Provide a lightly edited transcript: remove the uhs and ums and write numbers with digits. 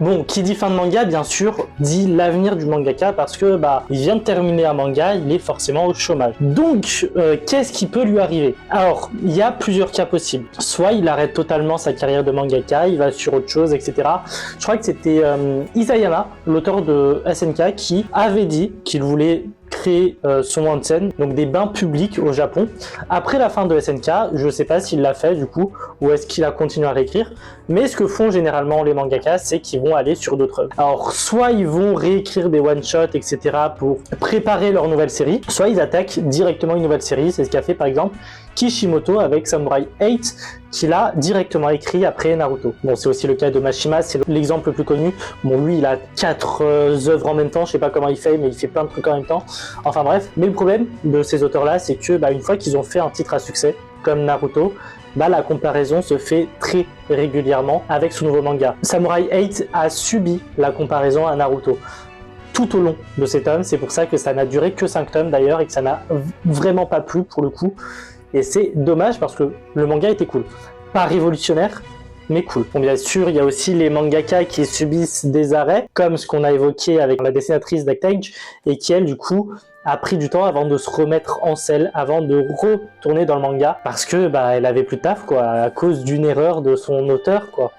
Bon, qui dit fin de manga, bien sûr, dit l'avenir du mangaka parce que il vient de terminer un manga, il est forcément au chômage. Donc, qu'est-ce qui peut lui arriver? Alors, il y a plusieurs cas possibles. Soit il arrête totalement sa carrière de mangaka, il va sur autre chose, etc. Je crois que c'était Isayama, l'auteur de SNK, qui avait dit qu'il voulait créer son onsen, donc des bains publics au Japon. Après la fin de SNK, je sais pas s'il l'a fait du coup, ou est-ce qu'il a continué à réécrire, mais ce que font généralement les mangakas, c'est qu'ils vont aller sur d'autres œuvres. Alors, soit ils vont réécrire des one-shots, etc. pour préparer leur nouvelle série, soit ils attaquent directement une nouvelle série, c'est ce qu'a fait par exemple Kishimoto avec Samurai 8, qu'il a directement écrit après Naruto. Bon, c'est aussi le cas de Mashima, c'est l'exemple le plus connu. Bon, lui, il a 4 œuvres en même temps, je sais pas comment il fait, mais il fait plein de trucs en même temps. Enfin bref, mais le problème de ces auteurs-là, c'est que une fois qu'ils ont fait un titre à succès, comme Naruto, la comparaison se fait très régulièrement avec ce nouveau manga. Samurai 8 a subi la comparaison à Naruto tout au long de ces tomes, c'est pour ça que ça n'a duré que 5 tomes d'ailleurs, et que ça n'a vraiment pas plu pour le coup. Et c'est dommage parce que le manga était cool. Pas révolutionnaire, mais cool. Bon, bien sûr, il y a aussi les mangaka qui subissent des arrêts, comme ce qu'on a évoqué avec la dessinatrice d'Actage, et qui, elle, du coup, a pris du temps avant de se remettre en selle, avant de retourner dans le manga, parce que elle avait plus de taf, quoi, à cause d'une erreur de son auteur, quoi.